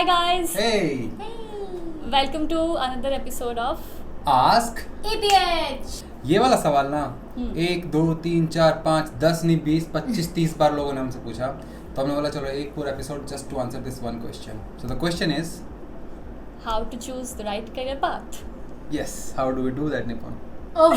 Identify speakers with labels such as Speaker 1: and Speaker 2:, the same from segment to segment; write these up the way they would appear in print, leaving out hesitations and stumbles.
Speaker 1: Hi guys.
Speaker 2: Hey,
Speaker 1: Welcome to another episode of
Speaker 2: ask
Speaker 3: APH।
Speaker 2: ये वाला सवाल ना 1 2 3 4 5 10 नहीं 20 25 30 बार लोगों ने हमसे पूछा, तो हमने बोला चलो एक पूरा episode just to answer this one question. So the question is
Speaker 1: how to choose the right career path.
Speaker 2: Yes, how do we do that निपॉन?
Speaker 3: Oh,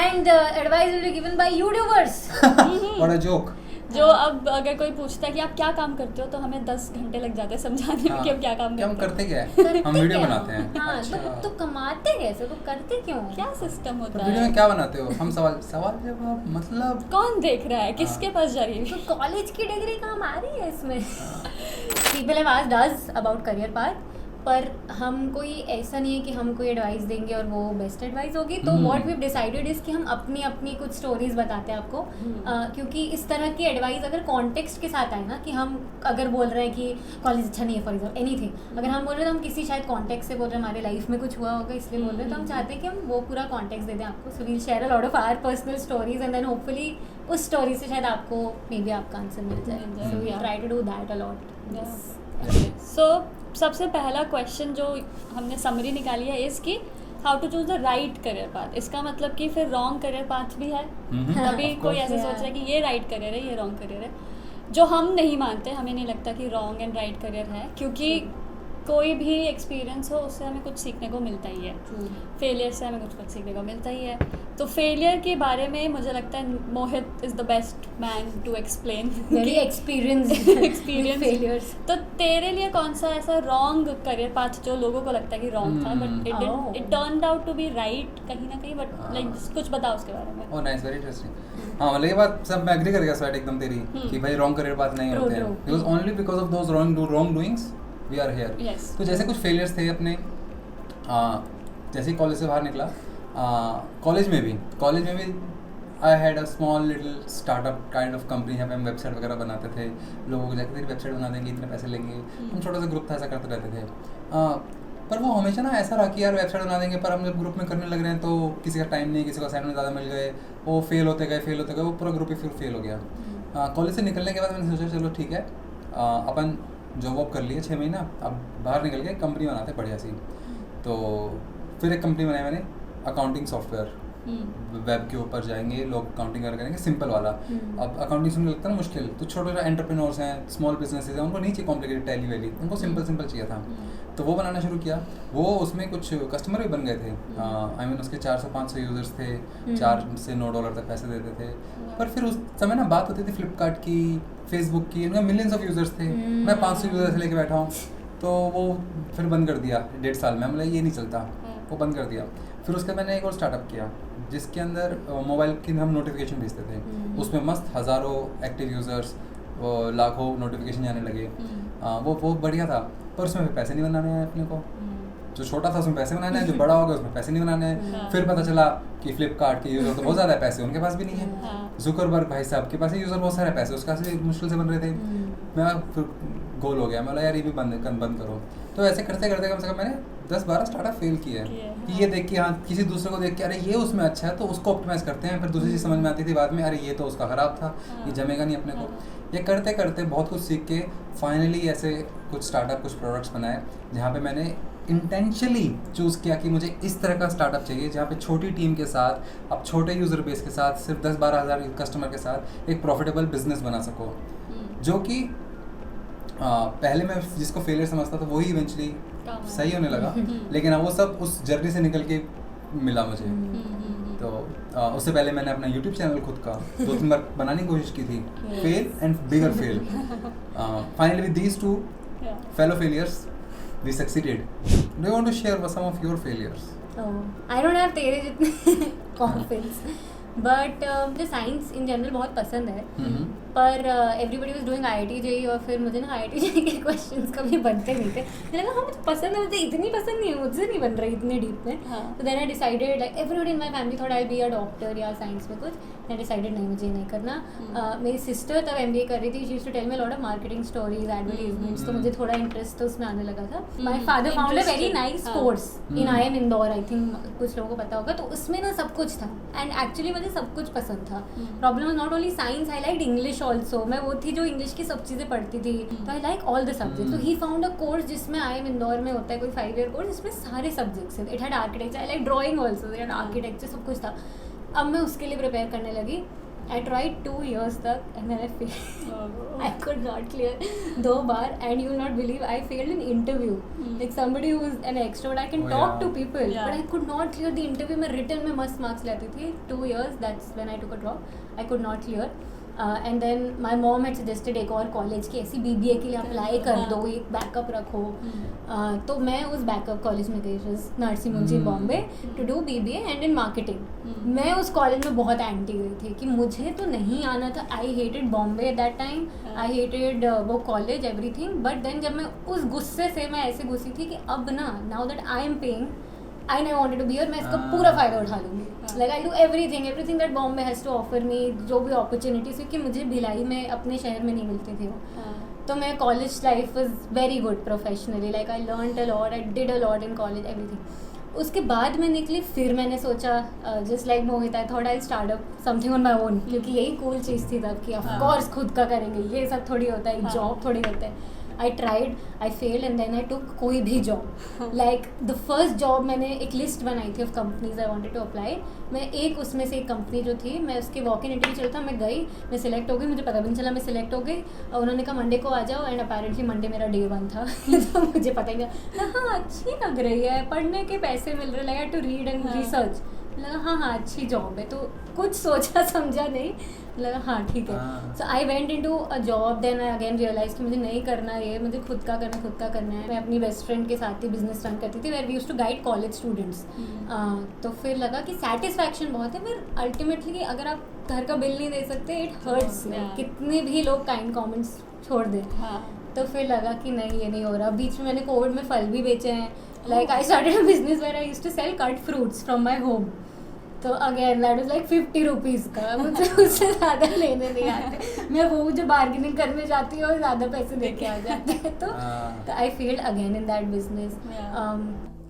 Speaker 3: and advice will be given by YouTubers।
Speaker 2: What a joke.
Speaker 1: जो अब अगर कोई पूछता है कि आप क्या काम करते हो तो हमें 10 घंटे लग जाते हैं समझाने में कि हम क्या काम
Speaker 2: हम
Speaker 1: करते
Speaker 2: करते क्या है?
Speaker 3: करते
Speaker 2: हम वीडियो
Speaker 3: क्या?
Speaker 2: बनाते हैं.
Speaker 3: हाँ,
Speaker 2: अच्छा.
Speaker 3: तो कमाते कैसे? तो करते क्यों?
Speaker 1: हैं. क्या सिस्टम
Speaker 2: तो
Speaker 1: होता
Speaker 2: वीडियो में
Speaker 1: है?
Speaker 2: क्या बनाते हो? हम सवाल जवाब मतलब
Speaker 1: कौन देख रहा है? किसके पास जा रही है?
Speaker 3: तो कॉलेज की डिग्री काम आ रही है इसमें। People have asked us about career path, पर हम कोई ऐसा नहीं है कि हम कोई एडवाइस देंगे और वो बेस्ट एडवाइस होगी. तो व्हाट वी डिसाइडेड इज कि हम अपनी अपनी कुछ स्टोरीज बताते हैं आपको, क्योंकि इस तरह की एडवाइस अगर कॉन्टेक्स्ट के साथ आए ना, कि हम अगर बोल रहे हैं कि कॉलेज अच्छा नहीं है फॉर एग्जाम्पल एनीथिंग, अगर हम बोल रहे हैं तो हम किसी शायद कॉन्टेक्स्ट से बोल रहे हैं, हमारे लाइफ में कुछ हुआ होगा इसलिए बोल रहे हैं, तो हम चाहते हैं कि हम वो पूरा कॉन्टेक्स्ट दे दें आपको. So we'll share a lot of our personal stories and then hopefully उस स्टोरी से शायद आपको मे बी आपका आंसर मिल जाए. So we try to do that a lot.
Speaker 1: So सबसे पहला क्वेश्चन जो हमने समरी निकाली है इसकी, how to choose the right career path. इसका मतलब कि फिर रॉन्ग करियर पाथ भी है. कभी
Speaker 2: Of
Speaker 1: कोई
Speaker 2: course.
Speaker 1: ऐसे सोच रहा है कि ये राइट करियर है, ये रॉन्ग करियर है, जो हम नहीं मानते. हमें नहीं लगता कि रॉन्ग एंड राइट करियर है, क्योंकि कोई भी एक्सपीरियंस हो उससे हमें कुछ सीखने को मिलता ही है. फेलियर से हमें कुछ सीखने को मिलता ही है. तो फेलियर के बारे में मुझे लगता है Mohit is the best man to explain.
Speaker 3: Very experience failures.
Speaker 1: तो तेरे लिए कौन सा ऐसा रॉन्ग करियर पाथ जो लोगों को लगता है कि रॉन्ग था but it turned out to be right कहीं ना कहीं, बट लाइक कुछ बताओ उसके बारे में.
Speaker 2: Oh nice, very interesting. हाँ, मतलब ये बात सब मैं एग्री कर गया साइड एकदम तेरी कि भाई रॉन्ग करियर पाथ नहीं
Speaker 3: True,
Speaker 2: होते हैं,
Speaker 3: true.
Speaker 2: Because only because of those wrong doings we are here.
Speaker 1: Yes.
Speaker 2: तो जैसे कुछ फेलियर्स थे अपने, जैसे कॉलेज से बाहर निकला, कॉलेज में भी I had a small little startup kind of company. यहाँ पे हम वेबसाइट वगैरह बनाते थे, लोगों को जाकर तेरी वेबसाइट बना देंगे, इतने पैसे लेंगे. हम छोटा सा ग्रुप था, ऐसा करते रहते थे. पर वो हमेशा ना ऐसा रहा कि यार वेबसाइट बना देंगे, पर हम जब ग्रुप में करने लग रहे हैं तो किसी का टाइम नहीं, किसी को असाइनमेंट ज़्यादा मिल गए, वो फेल होते गए, वो पूरा ग्रुप ही फिर फेल हो गया. कॉलेज से निकलने के बाद मैंने सोचा चलो ठीक है, अपन जॉब वॉब कर लिए 6 महीना, अब बाहर निकल के कंपनी बनाते बढ़िया सी. तो फिर एक कंपनी बनाई मैंने, अकाउंटिंग सॉफ्टवेयर. वेब के ऊपर जाएंगे लोग, अकाउंटिंग करेंगे सिंपल वाला. अब अकाउंटिंग सुनने लगता है ना मुश्किल, तो छोटे छोटे एंटरप्रेन्योर्स हैं, स्मॉल बिजनेसेस हैं, उनको नहीं चाहिए कॉम्प्लिकेटेड टैली वैली, उनको सिंपल चाहिए था. तो वो बनाना शुरू किया. वो उसमें कुछ कस्टमर भी बन गए थे. आई मीन उसके 400-500 यूजर्स थे, $4 से $9 तक पैसे देते थे. पर फिर उस समय ना बात होती थी फ्लिपकार्ट की, फेसबुक की, उनमें मिलियंस ऑफ यूजर्स थे. मैं 500 यूजर्स लेके बैठा हूँ. तो वो फिर बंद कर दिया 1.5 साल में. मतलब ये नहीं चलता, वो बंद कर दिया. फिर उसके बाद मैंने एक और स्टार्टअप किया जिसके अंदर मोबाइल की हम नोटिफिकेशन भेजते थे. उसमें मस्त हज़ारों एक्टिव यूज़र्स, लाखों नोटिफिकेशन आने लगे. वो बढ़िया था, पर उसमें फिर पैसे नहीं बनाने हैं अपने को. जो छोटा था उसमें पैसे बनाने हैं, जो बड़ा हो गया उसमें पैसे नहीं बनाने हैं. फिर पता चला कि फ्लिपकार्ट के यूज़र तो बहुत ज़्यादा है, पैसे उनके पास भी नहीं है. जुकरबर्ग भाई साहब के पास यूज़र बहुत सारे, पैसे उसका से मुश्किल से बन रहे थे. मैं फिर गोल हो गया, मैं बोला यार ये भी बंद करो. तो ऐसे करते करते कम से कम मैंने 10-12 स्टार्टअप फेल किए हैं कि ये देख के, हाँ किसी दूसरे को देख के अरे ये उसमें अच्छा है तो उसको ऑप्टिमाइज़ करते हैं. फिर दूसरी चीज़ समझ में आती थी बाद में, अरे ये तो उसका ख़राब था, ये जमेगा नहीं अपने को. ये करते करते बहुत कुछ सीख के फाइनली ऐसे कुछ स्टार्टअप, कुछ प्रोडक्ट्स बनाए जहाँ पे मैंने इंटेंशनली चूज़ किया कि मुझे इस तरह का स्टार्टअप चाहिए जहाँ पे छोटी टीम के साथ, अब छोटे यूज़र बेस के साथ, सिर्फ 10-12 हज़ार कस्टमर के साथ एक प्रॉफिटेबल बिजनेस बना सको. जो कि पहले मैं जिसको फेलियर समझता था वही इवेंचुअली सही होने लगा. लेकिन वो सब उस जर्नी से निकल के मिला मुझे. तो उससे पहले मैंने अपना यूट्यूब चैनल खुद का 2-3 बार बनाने की कोशिश की थी, fail and bigger fail. Finally with these 2 fellow failures we succeeded. Do you want to share some of your failures?
Speaker 3: I don't have तेरे जितने कॉन्फिडेंस, बट मुझे साइंस इन जनरल बहुत पसंद है. पर everybody was doing IIT JEE और फिर मुझे ना IIT JEE के क्वेश्चंस कभी बनते नहीं थे. मुझे लगा हाँ मुझे पसंद है, मुझे इतनी पसंद नहीं है, मुझसे नहीं बन रही इतने डीप में. तो then I decided, like everybody in my family thought I be a doctor या साइंस में कुछ. आई डिसाइडेड नहीं, मुझे नहीं करना. मेरी सिस्टर तब MBA कर रही थी, she used to tell me a lot of marketing stories, advertisements, तो मुझे थोड़ा इंटरेस्ट तो उसमें आने लगा था. My father found a very nice course in IIM Indore, I think कुछ लोगों को पता होगा. तो उसमें ना सब कुछ था एंड एक्चुअली मुझे मुझे सब कुछ पसंद था. Problem was not only science, I like English also. मैं वो थी जो इंग्लिश की सब चीज़ें पढ़ती थी, तो I like all the subject. तो ही फाउंड अ कोर्स जिसमें आई एम इंदौर में होता है कोई 5 ईयर कोर्स, जिसमें सारे सब्जेक्ट्स हैं. It had architecture, I like drawing also, it had architecture, सब कुछ था. अब मैं उसके लिए प्रिपेयर करने लगी. I tried 2 years तक and then I failed. I could not clear 2 bar, and you will not believe I failed an interview. Like somebody who is an extrovert, I can talk to people, but I could not clear the interview. मैं written में मस्त marks लेती थी. 2 years, that's when I took a drop. I could not clear. And then my mom had suggested एक और college की ऐसी BBA के लिए अप्लाई कर दो, एक बैकअप रखो. तो मैं उस बैकअप कॉलेज में गई, Narsee Monjee Bombay, to do BBA and in marketing. मैं उस कॉलेज में बहुत एंटी गई थी कि मुझे तो नहीं आना था. I hated Bombay at that time, I hated वो कॉलेज, एवरीथिंग. बट देन जब मैं उस गुस्से से मैं ऐसे घुसी थी कि अब ना, now that I am paying, I never wanted to be, और मैं इसका पूरा फ़ायदा उठा लूँगी. Like I do everything that Bombay has to offer me, जो भी अपॉर्चुनिटीज़, क्योंकि मुझे भिलाई में अपने शहर में नहीं मिलती थी वो. तो मैं college life was very good professionally. Like I learned a lot, I did a lot in college, everything. उसके बाद मैं निकली, फिर मैंने सोचा just like Mohit, I thought I start up something on my own, क्योंकि यही कूल चीज़ थी तब कि ऑफ कोर्स खुद का करेंगे, ये सब थोड़ी होता है, जॉब थोड़ी होता है. I tried, I failed, and then I took कोई भी job. Like the first job, मैंने एक लिस्ट बनाई थी of companies I wanted to apply. मैं एक उसमें से एक कंपनी जो थी, मैं उसके वॉक इन इंटरव्यू चलता, मैं गई, मैं सिलेक्ट हो गई, मुझे पता भी नहीं चला मैं सिलेक्ट हो गई. और उन्होंने कहा मंडे को आ जाओ, एंड अपेरेंटली मंडे मेरा day 1 था. तो मुझे पता ही नहीं. हाँ अच्छी लग रही है, पढ़ने के पैसे मिल रहे, लगा टू रीड एंड रिसर्च, लगा हाँ अच्छी जॉब है. तो कुछ सोचा समझा नहीं, लगा हाँ ठीक है. So I went into a job. Then I again realise कि मुझे नहीं करना ये, मुझे खुद का करना है. मैं अपनी बेस्ट फ्रेंड के साथ ही बिजनेस रन करती थी, where we used to guide college students. तो फिर लगा कि सेटिस्फैक्शन बहुत है, फिर अल्टीमेटली अगर आप घर का बिल नहीं दे सकते, इट हर्ट्स. कितने भी लोग काइंड कमेंट्स छोड़ दें. तो फिर लगा कि नहीं ये नहीं हो रहा. बीच में मैंने कोविड में फल भी बेचे हैं. Like I started a business where I used to sell cut fruits from my home. तो again that was like 50 rupees का. मुझे उससे ज़्यादा लेने नहीं आते. मैं वो जो बार्गेनिंग करने जाती हूँ और ज़्यादा पैसे दे के आ जाते हैं. तो I failed again in that business.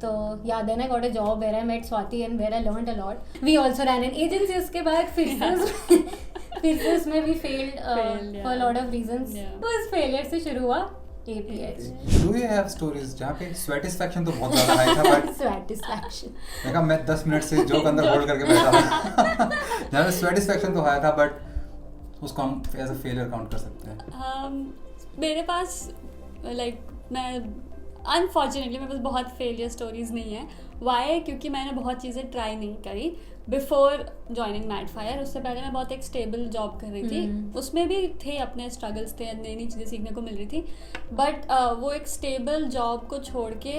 Speaker 3: तो yeah, then I got a job where I met Swati and where I learned a lot. We also ran an agency. उसके बाद फिर से उसमें भी failed for a lot of reasons. तो उस failure से शुरू हुआ APH.
Speaker 2: Do you have stories जहाँ पे satisfaction तो बहुत ज़्यादा आया था, but
Speaker 3: satisfaction.
Speaker 2: देखा मैं 10 मिनट से जोक अंदर होल्ड करके बैठा था. जहाँ पे satisfaction तो आया था, but उसको हम एज अ फेलियर काउंट कर सकते हैं.
Speaker 1: मेरे पास लाइक मैं अनफॉर्चुनेटली मेरे पास बहुत फेलियर स्टोरीज नहीं है. वाई? क्योंकि मैंने बहुत चीज़ें ट्राई नहीं करी बिफोर जॉइनिंग मैड फायर. उससे पहले मैं बहुत एक स्टेबल जॉब कर रही थी. उसमें भी थे अपने स्ट्रगल्स थे, नई नई चीज़ें सीखने को मिल रही थी. बट वो एक स्टेबल जॉब को छोड़ के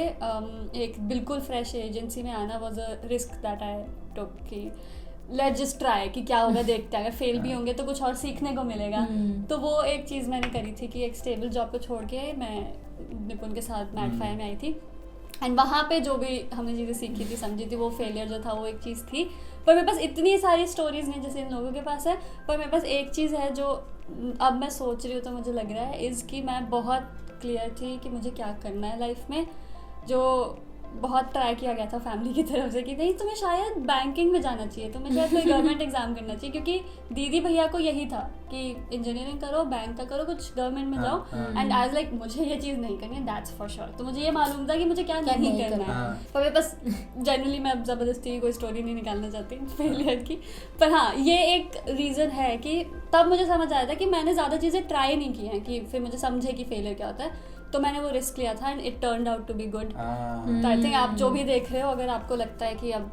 Speaker 1: एक बिल्कुल फ्रेश एजेंसी में आना was a risk that I took कि लेट जस्ट ट्राई कि क्या होगा, देखते हैं. अगर फेल भी होंगे तो कुछ और सीखने को मिलेगा. तो वो एक चीज़ मैंने करी थी कि एक स्टेबल जॉब को छोड़ के मैं निपुण के साथ मैड फायर में आई थी. एंड वहाँ पे जो भी हमने चीज़ें सीखी थी, समझी थी, वो फेलियर जो था वो एक चीज़ थी. पर मेरे पास इतनी सारी स्टोरीज नहीं जैसे इन लोगों के पास है. पर मेरे पास एक चीज़ है जो अब मैं सोच रही हूँ तो मुझे लग रहा है इज़ कि मैं बहुत क्लियर थी कि मुझे क्या करना है लाइफ में. जो बहुत ट्राई किया गया था फैमिली की तरफ से कि नहीं तुम्हें शायद बैंकिंग में जाना चाहिए, तुम्हें शायद कोई गवर्नमेंट एग्जाम करना चाहिए, क्योंकि दीदी भैया को यही था कि इंजीनियरिंग करो, बैंक का करो, कुछ गवर्नमेंट में जाओ. एंड आज लाइक मुझे ये चीज़ नहीं करनी है, दैट्स फॉर श्योर. तो मुझे ये मालूम था कि मुझे क्या नहीं करना है. पर मेरे पास जनरली मैं अब ज़बरदस्ती कोई स्टोरी नहीं निकालना चाहती फेलियर की. पर हाँ, ये एक रीज़न है कि तब मुझे समझ आया था कि मैंने ज़्यादा चीज़ें ट्राई नहीं की हैं कि फिर मुझे समझे कि फेलियर क्या होता है. तो मैंने वो रिस्क लिया था and it turned out to be good. तो आई थिंक आप जो भी देख रहे हो, अगर आपको लगता है कि अब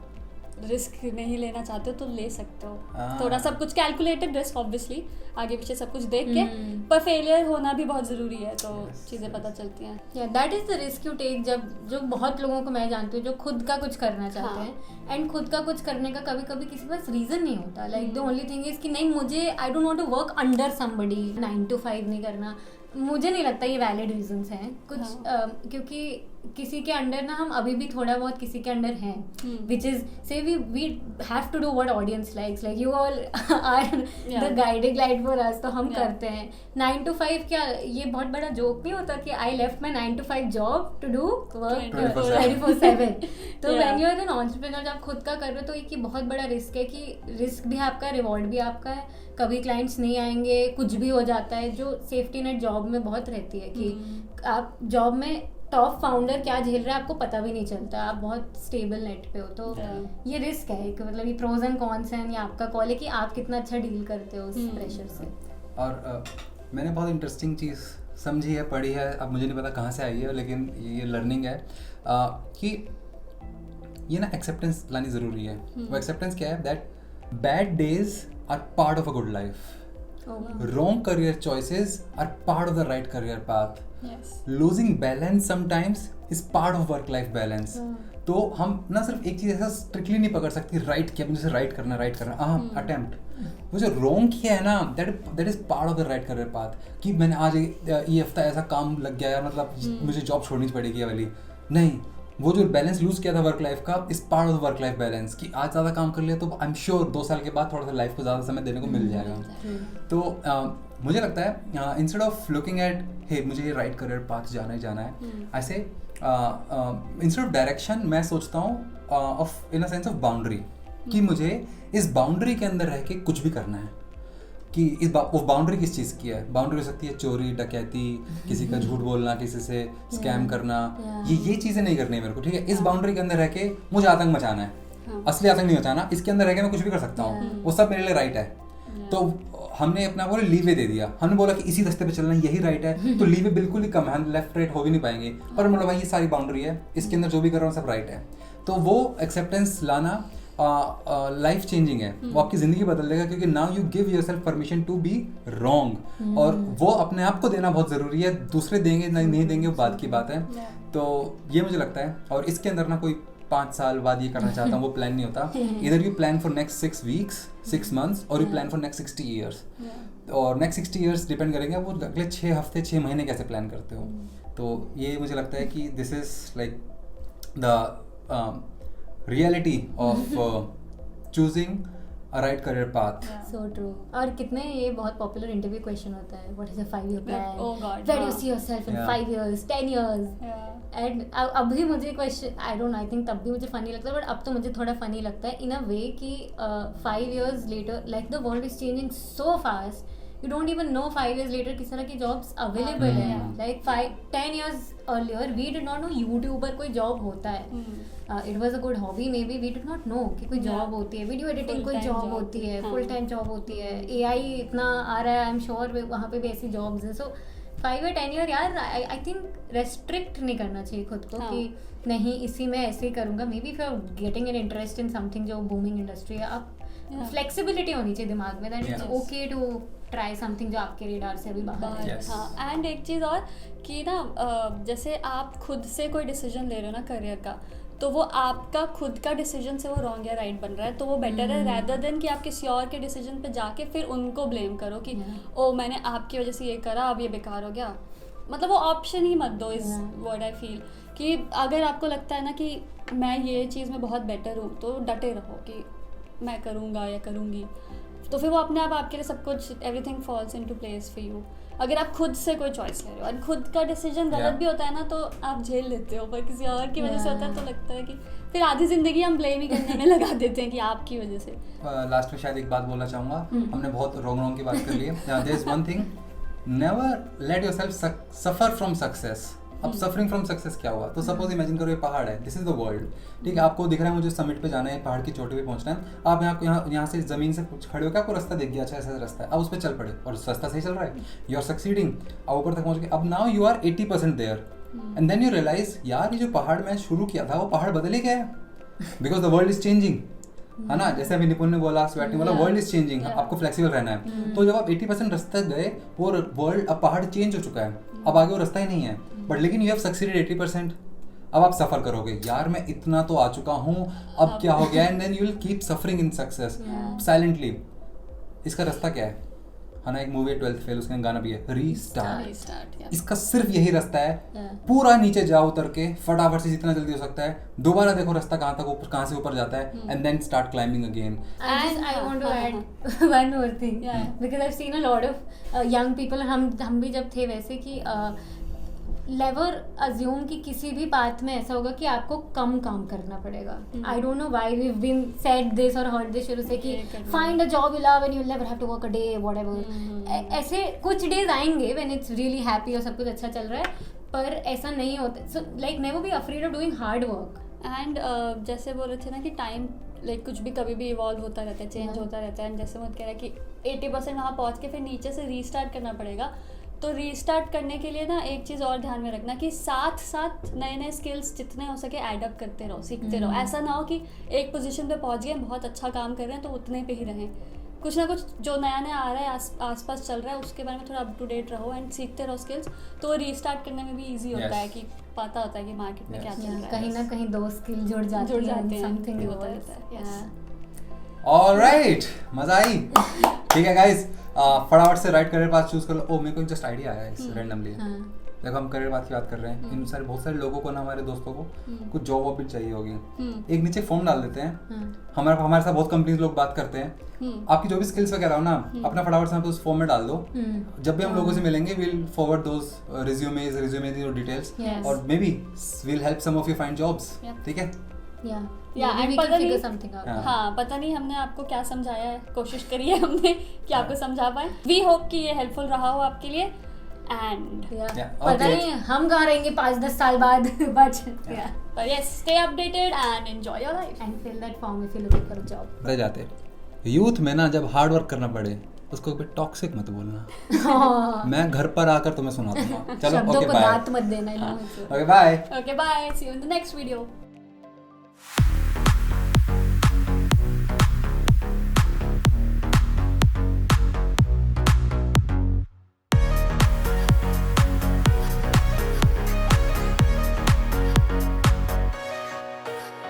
Speaker 1: रिस्क नहीं लेना चाहते हो तो ले सकते हो. थोड़ा सब कुछ कैलकुलेटेड रिस्क, ऑब्वियसली आगे पीछे सब कुछ देख के. पर फेलियर होना भी बहुत ज़रूरी है, तो चीज़ें पता चलती हैं.
Speaker 3: या that is the risk you take. जब जो बहुत लोगों को मैं जानती हूँ जो खुद का कुछ करना चाहते हैं, एंड खुद का कुछ करने का कभी कभी किसी पास रीज़न नहीं होता. Like the only thing is कि नहीं मुझे I don't want to work under somebody. 9 to 5 नहीं करना. मुझे नहीं लगता ये वैलिड रीजंस हैं कुछ. क्योंकि किसी के अंडर ना हम अभी भी थोड़ा बहुत किसी के अंडर हैं, विच इज से we have to do what audience likes, like you all are the guiding light for us, तो हम करते हैं 9 to 5। क्या ये बहुत बड़ा जोक नहीं होता कि I left my 9 to 5 job to do work 24/7। तो when you are an entrepreneur, जब आप खुद का कर रहे हो तो एक बहुत बड़ा रिस्क है कि रिस्क भी आपका, रिवॉर्ड भी आपका है, कभी क्लाइंट्स नहीं आएंगे, कुछ भी हो जाता है, जो सेफ्टी नेट जॉब में बहुत रहती है कि आप जॉब में टॉप फाउंडर क्या झेल रहा है आपको पता भी नहीं चलता, आप बहुत स्टेबल नेट पे हो। तो ये रिस्क है कि मतलब ये प्रोज एंड कॉन्स हैं, ये आपका कॉल है कि आप कितना अच्छा डील करते हो उस प्रेशर से।
Speaker 2: और मैंने बहुत इंटरेस्टिंग चीज़ समझी है, पढ़ी है, अब मुझे नहीं पता कहाँ से आई है, लेकिन ये लर्निंग है कि ये ना एक्सेप्टेंस लानी ज़रूरी है। वो एक्सेप्टेंस क्या है? That bad days are part of a good life, wrong career choices are part of the right career path.
Speaker 1: Yes.
Speaker 2: Losing balance sometimes is part of work life balance. तो हम ना सिर्फ एक चीज़ ऐसा स्ट्रिक्टली नहीं पकड़ सकती, राइट किया मुझे, राइट करना अटेम्प्ट, वो जो रॉन्ग किया है ना, that is part of the right career path. कि मैंने आज ये हफ्ता ऐसा काम लग गया यार, मतलब मुझे जॉब छोड़नी पड़ेगी ये वाली, नहीं, वो जो बैलेंस लूज किया था वर्क लाइफ का इस part of work life balance, कि आज ज़्यादा काम कर लिया तो आई एम श्योर 2 साल के बाद थोड़ा सा लाइफ को ज़्यादा समय देने को मिल जाएगा। तो मुझे लगता है इंस्टेड ऑफ लुकिंग एट हे मुझे ये राइट करियर पाथ जाना ही जाना है, ऐसे इंस्टेड ऑफ डायरेक्शन मैं सोचता हूँ of in a sense of boundary, कि मुझे इस बाउंड्री के अंदर रह के कुछ भी करना है। कि वो बाउंड्री किस चीज़ की है? बाउंड्री हो सकती है चोरी, डकैती, किसी का झूठ बोलना, किसी से स्कैम करना, ये चीज़ें नहीं करनी है मेरे को, ठीक है? इस बाउंड्री के अंदर रह के मुझे आतंक मचाना है, असली आतंक नहीं मचाना, इसके अंदर रह के मैं कुछ भी कर सकता हूँ, वो सब मेरे लिए राइट है। तो हमने अपना बोले लीवे दे दिया, हमने बोला कि इसी रास्ते पे चलना यही राइट है, तो लीवे बिल्कुल ही कम है, हम लेफ्ट राइट हो भी नहीं पाएंगे, पर मतलब भाई ये सारी बाउंड्री है, इसके अंदर जो भी कर रहा हूँ सब राइट है। तो वो एक्सेप्टेंस लाना लाइफ चेंजिंग है, वो आपकी ज़िंदगी बदल देगा, क्योंकि now you give yourself permission to be wrong, और वो अपने आप को देना बहुत ज़रूरी है, दूसरे देंगे नहीं देंगे वो बात की बात है। तो ये मुझे लगता है, और इसके अंदर ना कोई 5 साल बाद ये करना चाहता हूँ वो प्लान नहीं होता, इधर you plan for next 6 weeks 6 months और you plan for next 60 years, और नेक्स्ट 60 years डिपेंड करेंगे वो अगले 6 हफ्ते 6 महीने कैसे प्लान करते हो। तो ये मुझे लगता है कि this is like the reality of choosing a right career path.
Speaker 3: So true. और कितने ये बहुत पॉपुलर इंटरव्यू क्वेश्चन होता है, what is your 5-year plan?
Speaker 1: Oh God.
Speaker 3: Where do you see yourself in 5 years, 10 years? And अभी मुझे question I don't no, I think तब भी मुझे फनी लगता है, बट अब तो मुझे थोड़ा फनी लगता है इन अ वे कि 5 years later, like the world is changing so fast, you don't even know 5 years later किस तरह की जॉब्स अवेलेबल है। like 10 years earlier we did not know YouTuber कोई जॉब होता है, it was a good hobby maybe, we did not know कि कोई job होती है, वीडियो एडिटिंग कोई जॉब होती है, फुल टाइम जॉब होती है, एआई इतना आ रहा है, आई एम श्योर वहाँ पे भी ऐसी जॉब्स हैं। सो 5 or 10 year यार आई थिंक रेस्ट्रिक्ट नहीं करना चाहिए खुद को कि नहीं इसी में ऐसे ही करूँगा। Maybe if you are getting an interest in something जो बूमिंग इंडस्ट्री है, आप फ्लेक्सिबिलिटी होनी चाहिए दिमाग में, that it's okay to try something जो आपके रेडार से अभी बाहर है।
Speaker 1: हाँ, एंड एक चीज़ और कि ना जैसे आप खुद से कोई डिसीजन ले रहे हो ना करियर का, तो वो आपका खुद का डिसीजन से वो रॉन्ग या राइट बन रहा है, तो वो बेटर है रैदर देन कि आप किसी और के डिसीजन पे जाके फिर उनको ब्लेम करो कि ओ मैंने आपकी वजह से ये करा, अब ये बेकार हो गया। मतलब वो ऑप्शन ही मत दो, इस वर्ड आई फील कि अगर आपको लगता है ना कि मैं ये चीज़ में बहुत बेटर हूँ, तो डटे रहो कि मैं करूँगा या करूँगी, तो फिर वो अपने आप आपके लिए सब कुछ everything falls into place for you. अगर आप खुद से कोई चॉइस ले रहे हो और खुद का डिसीजन गलत भी होता है ना, तो आप झेल लेते हो, पर किसी और की वजह से होता है तो लगता है कि फिर आधी जिंदगी हम ब्लेम ही करने में लगा देते हैं कि आपकी वजह से।
Speaker 2: लास्ट में शायद एक बात बोलना चाहूँगा, हमने बहुत रॉन्ग की बात कर ली है। There is one thing, never let yourself suffer from success. अब सफरिंग फ्रॉम सक्सेस क्या हुआ? तो सपोज इमेजिन करो ये पहाड़ है, दिस इज द वर्ल्ड, ठीक है, आपको दिख रहा है मुझे समिट पे जाना है, पहाड़ की चोटी पे पहुंचना है, आप यहाँ से ज़मीन से खड़े हो क्या, आपको रास्ता दिख गया, अच्छा ऐसा रास्ता है, अब उस पर चल पड़े और रास्ता सही चल रहा है, यू आर सक्सीडिंग, अब ऊपर तक पहुँच गए, अब now you are 80% there, and then you realise यार ये जो पहाड़ मैं शुरू किया था वो पहाड़ बदल ही गया है, because the world is changing, है ना, जैसे अभी निपुण ने बोला, स्वेटिंग बोला, वर्ल्ड इज चेंजिंग, आपको फ्लेक्सिबल रहना है। तो जब आप 80% रास्ते गए, वो वर्ल्ड, अब पहाड़ चेंज हो चुका है, अब आगे वो रास्ता ही नहीं है, बट लेकिन यू हैव सक्सीडेड 80%। अब आप सफर करोगे, यार मैं इतना तो आ चुका हूँ, अब क्या हो गया, and then you will keep suffering in success silently. इसका रास्ता क्या है है ना, एक मूवी है 12th फेल, उसका गाना भी है रीस्टार्ट।
Speaker 1: Restart, yeah.
Speaker 2: इसका सिर्फ यही रास्ता है,
Speaker 3: Yeah.
Speaker 2: पूरा नीचे जाओ उतर के फटाफट से जितना जल्दी हो सकता है, दोबारा देखो रास्ता कहाँ तक ऊपर, कहाँ से ऊपर जाता है, and then start climbing again.
Speaker 3: I want to
Speaker 1: हाँ,
Speaker 3: add one more thing.
Speaker 1: Yeah.
Speaker 3: Because I've seen a lot of young people, हम भी जब थे वैसे कि नेवर अज्यूम कि किसी भी पाथ में ऐसा होगा कि आपको कम काम करना पड़ेगा. I don't know why we been said this और हर्ड दिस शुरू से कि find a job you love and you will never have to work a day whatever. ऐसे कुछ डेज आएंगे व्हेन इट्स रियली हैप्पी और सब कुछ अच्छा चल रहा है, पर ऐसा नहीं होता. So like never be afraid of doing hard work.
Speaker 1: And जैसे बोल रहे थे ना कि टाइम लाइक कुछ भी कभी भी इवॉल्व होता रहता है, चेंज होता रहता है. एंड जैसे मैं कह रहा है कि 80% वहाँ पहुँच के फिर नीचे से रीस्टार्ट करना पड़ेगा. तो रीस्टार्ट करने के लिए ना एक चीज़ और ध्यान में रखना कि साथ साथ नए नए स्किल्स जितने हो सके एडअप करते रहो, सीखते रहो. ऐसा ना हो कि एक पोजीशन पे पहुँच गए, बहुत अच्छा काम कर रहे हैं तो उतने पे ही रहें. कुछ ना कुछ जो नया नया आ रहा है आसपास चल रहा है उसके बारे में थोड़ा अप टू डेट रहो एंड सीखते रहो स्किल्स. तो रीस्टार्ट करने में भी ईजी होता है कि पता होता है कि मार्केट में क्या चल रहा है.
Speaker 3: कहीं ना कहीं दो स्किल जुड़ जाते हैं, समथिंग
Speaker 1: होता रहता है. Yes.
Speaker 2: ऑलराइट, मजा आई. ठीक है गाइस, फटाफट से राइट करियर पाथ चूज कर लो. ओ मेरे को जस्ट आइडिया आया इस रैंडमली. देखो हम करियर पाथ की बात कर रहे हैं, इन सारे बहुत सारे लोगों को ना, हमारे दोस्तों को कुछ जॉब वॉब भी चाहिए होगी. एक नीचे फॉर्म डाल देते हैं. हमारे साथ बहुत कंपनीज लोग बात करते हैं. आपकी जो भी स्किल्स वगैरह हो ना, अपना फटाफट से उस फॉर्म में डाल दो. जब भी हम लोगों से मिलेंगे विल फॉरवर्ड दोस रिज्यूमेज और डिटेल्स, और maybe will help some of you find jobs. ठीक है.
Speaker 1: पता नहीं हमने आपको क्या समझाया है, कोशिश करी है हमने कि आपको समझा पाए. वी होप कि ये हेल्पफुल रहा हो आपके लिए. एंड
Speaker 3: पता नहीं हम कहाँ रहेंगे 5-10 साल बाद,
Speaker 1: but yes, stay updated and enjoy your life
Speaker 3: and fill that form if you're looking for a job.
Speaker 2: रह जाते यूथ में ना, जब हार्ड वर्क करना पड़े उसको कभी टॉक्सिक मत बोलना. मैं घर पर आकर तुम्हें सुना दूंगा. चलो,
Speaker 3: शब्दों
Speaker 2: ओके
Speaker 3: को
Speaker 2: बाय.
Speaker 3: दांत मत देना.
Speaker 2: Okay bye.
Speaker 1: Okay, bye, see you in the next video.